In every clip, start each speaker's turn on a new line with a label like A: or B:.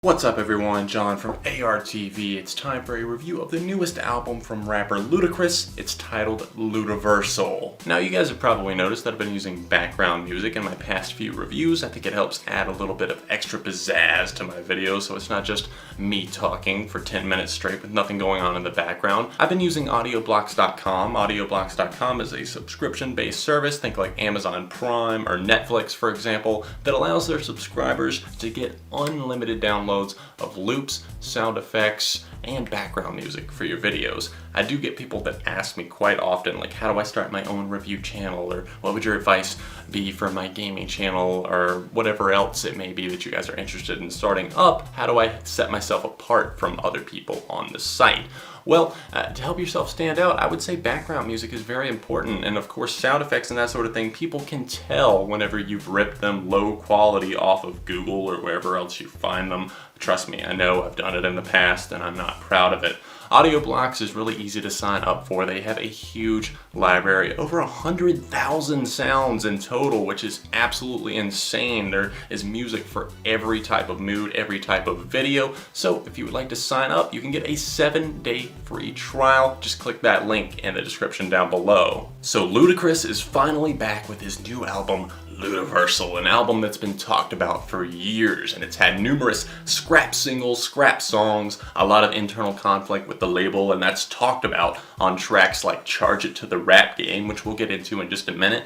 A: What's up everyone, John from ARTV. It's time for a review of the newest album from rapper Ludacris. It's titled Ludaversal. Now you guys have probably noticed that I've been using background music in my past few reviews. I think it helps add a little bit of extra pizzazz to my videos so it's not just me talking for 10 minutes straight with nothing going on in the background. I've been using audioblocks.com. Audioblocks.com is a subscription-based service, think like Amazon Prime or Netflix for example, that allows their subscribers to get unlimited downloads of loops, sound effects, and background music for your videos. I do get people that ask me quite often, like, how do I start my own review channel, or what would your advice be for my gaming channel, or whatever else it may be that you guys are interested in starting up. How do I set myself apart from other people on the site? Well, to help yourself stand out, I would say background music is very important, and of course sound effects and that sort of thing, people can tell whenever you've ripped them low quality off of Google or wherever else you find them. Trust me, I know I've done it in the past and I'm not proud of it. Audioblocks is really easy to sign up for. They have a huge library, over 100,000 sounds in total, which is absolutely insane. There is music for every type of mood, every type of video. So if you would like to sign up, you can get a 7-day free trial. Just click that link in the description down below. So Ludacris is finally back with his new album, Ludaversal, an album that's been talked about for years, and it's had numerous scrap singles, scrap songs, a lot of internal conflict with the label, and that's talked about on tracks like Charge It to the Rap Game, which we'll get into in just a minute.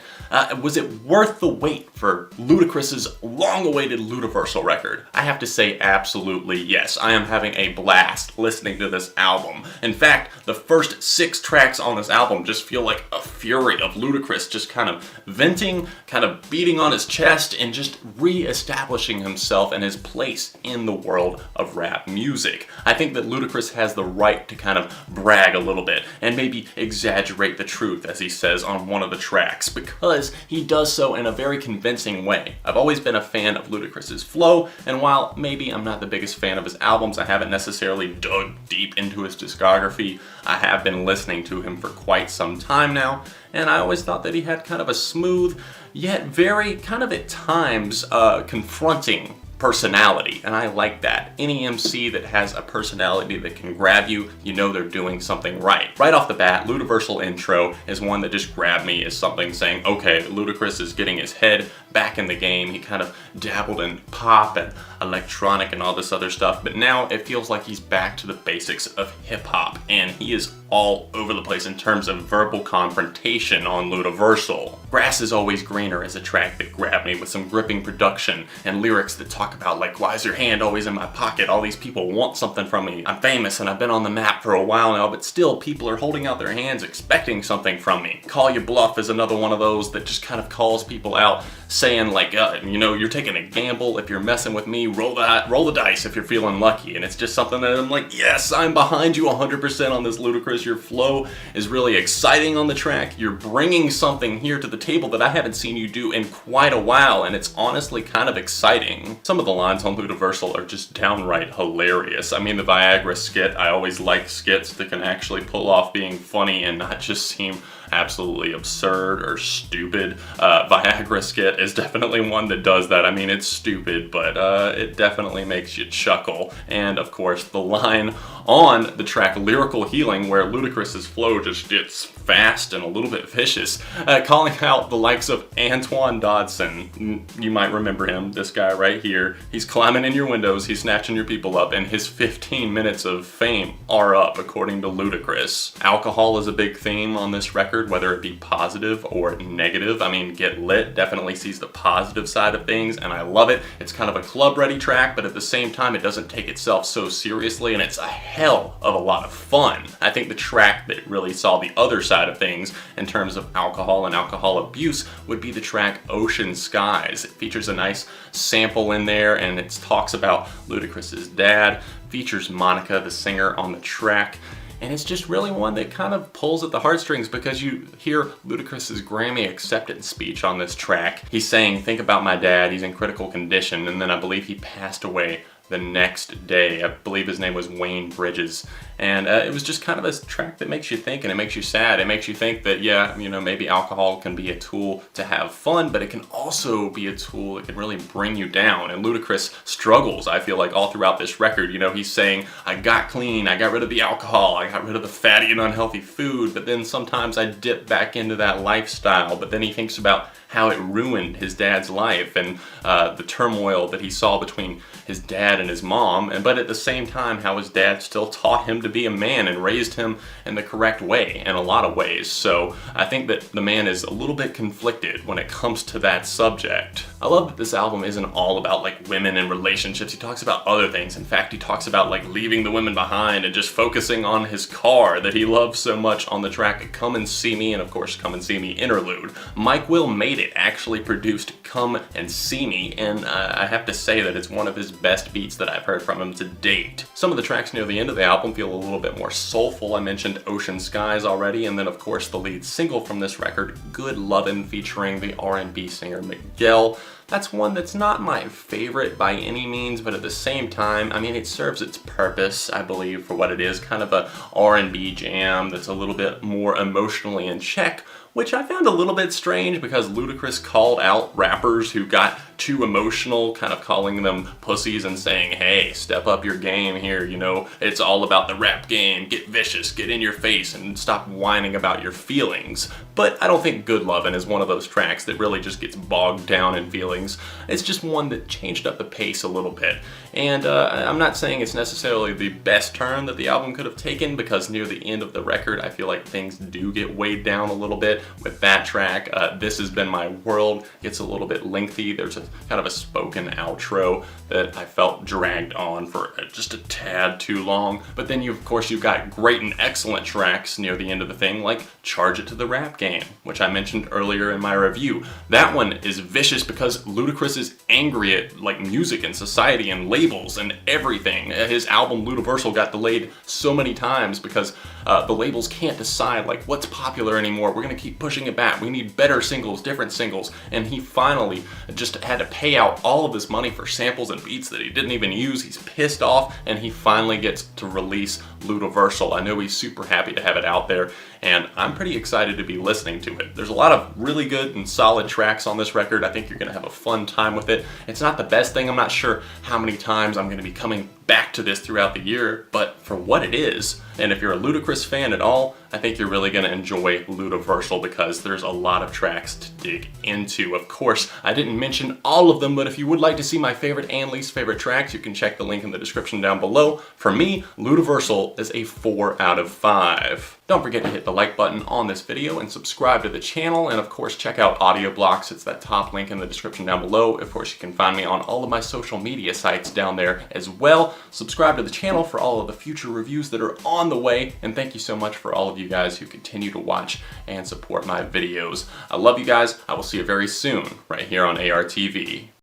A: Was it worth the wait for Ludacris's long-awaited Ludaversal record? I have to say absolutely yes. I am having a blast listening to this album. In fact, the first 6 tracks on this album just feel like a fury of Ludacris just kind of venting, kind of beating on his chest, and just re-establishing himself and his place in the world of rap music. I think that Ludacris has the right to kind of brag a little bit and maybe exaggerate the truth, as he says on one of the tracks, because he does so in a very convincing way. I've always been a fan of Ludacris's flow, and while maybe I'm not the biggest fan of his albums, I haven't necessarily dug deep into his discography. I have been listening to him for quite some time now, and I always thought that he had kind of a smooth, yet very kind of at times confronting personality, and I like that. Any MC that has a personality that can grab you, you know they're doing something right. Right off the bat, Ludaversal intro is one that just grabbed me as something saying, okay, Ludacris is getting his head back in the game. He kind of dabbled in pop and electronic and all this other stuff, but now it feels like he's back to the basics of hip-hop, and he is all over the place in terms of verbal confrontation on Ludaversal. Grass is Always Greener is a track that grabbed me with some gripping production and lyrics that talk about, like, why is your hand always in my pocket? All these people want something from me. I'm famous and I've been on the map for a while now, but still people are holding out their hands expecting something from me. Call You Bluff is another one of those that just kind of calls people out, saying like, you know, you're taking a gamble if you're messing with me, roll the dice if you're feeling lucky. And it's just something that I'm like, yes, I'm behind you 100% on this, Ludacris. Your flow is really exciting on the track. You're bringing something here to the table that I haven't seen you do in quite a while, and it's honestly kind of exciting. Some of the lines on Ludaversal are just downright hilarious. I mean, the Viagra skit, I always like skits that can actually pull off being funny and not just seem absolutely absurd or stupid. Viagra skit is definitely one that does that. I mean, it's stupid, but it definitely makes you chuckle. And of course, the line on the track Lyrical Healing, where Ludacris's flow just gets fast and a little bit vicious, calling out the likes of Antoine Dodson. You might remember him, this guy right here. He's climbing in your windows, he's snatching your people up, and his 15 minutes of fame are up, according to Ludacris. Alcohol is a big theme on this record, whether it be positive or negative. I mean, Get Lit definitely sees the positive side of things, and I love it. It's kind of a club-ready track, but at the same time, it doesn't take itself so seriously, and it's a hell of a lot of fun. I think the track that really saw the other side of things in terms of alcohol and alcohol abuse would be the track Ocean Skies. It features a nice sample in there, and it talks about Ludacris's dad, features Monica, the singer, on the track. And it's just really one that kind of pulls at the heartstrings, because you hear Ludacris's Grammy acceptance speech on this track. He's saying, think about my dad, he's in critical condition, and then I believe he passed away the next day. I believe his name was Wayne Bridges. And it was just kind of a track that makes you think, and it makes you sad. It makes you think that, yeah, you know, maybe alcohol can be a tool to have fun, but it can also be a tool that can really bring you down. And Ludacris struggles, I feel like, all throughout this record. You know, he's saying, I got clean, I got rid of the alcohol, I got rid of the fatty and unhealthy food, but then sometimes I dip back into that lifestyle. But then he thinks about how it ruined his dad's life and the turmoil that he saw between his dad and his mom, but at the same time how his dad still taught him to be a man and raised him in the correct way in a lot of ways. So I think that the man is a little bit conflicted when it comes to that subject. I love that this album isn't all about like women and relationships. He talks about other things. In fact, he talks about like leaving the women behind and just focusing on his car that he loves so much on the track Come and See Me, and of course Come and See Me interlude. Mike Will Made It actually produced Come and See Me, and I have to say that it's one of his best beats that I've heard from him to date. Some of the tracks near the end of the album feel a little bit more soulful. I mentioned Ocean Skies already, and then of course the lead single from this record, Good Lovin', featuring the R&B singer Miguel. That's one that's not my favorite by any means, but at the same time, I mean, it serves its purpose, I believe, for what it is, kind of a R&B jam that's a little bit more emotionally in check, which I found a little bit strange because Ludacris called out rappers who got too emotional, kind of calling them pussies and saying, hey, step up your game here, you know, it's all about the rap game, get vicious, get in your face, and stop whining about your feelings. But I don't think Good Lovin' is one of those tracks that really just gets bogged down in feelings. It's just one that changed up the pace a little bit. And I'm not saying it's necessarily the best turn that the album could have taken, because near the end of the record, I feel like things do get weighed down a little bit with that track. This Has Been My World gets a little bit lengthy. There's a kind of a spoken outro that I felt dragged on for just a tad too long. But then of course you've got great and excellent tracks near the end of the thing, like Charge It to the Rap Game, which I mentioned earlier in my review. That one is vicious because Ludacris is angry at like music and society and labels and everything. His album Ludaversal got delayed so many times because the labels can't decide like what's popular anymore. We're gonna keep pushing it back. We need better singles, different singles. And he finally just had to pay out all of this money for samples and beats that he didn't even use. He's pissed off, and he finally gets to release Ludaversal. I know he's super happy to have it out there, and I'm pretty excited to be listening to it. There's a lot of really good and solid tracks on this record. I think you're gonna have a fun time with it. It's not the best thing. I'm not sure how many times I'm gonna be coming back to this throughout the year, but for what it is, and if you're a Ludacris fan at all, I think you're really gonna enjoy Ludaversal because there's a lot of tracks to dig into. Of course, I didn't mention all of them, but if you would like to see my favorite and least favorite tracks, you can check the link in the description down below. For me, Ludaversal is a 4 out of 5. Don't forget to hit the like button on this video and subscribe to the channel, and of course check out Audio Blocks. It's that top link in the description down below. Of course you can find me on all of my social media sites down there as well. Subscribe to the channel for all of the future reviews that are on the way, and thank you so much for all of you guys who continue to watch and support my videos. I love you guys. I will see you very soon right here on ARTV.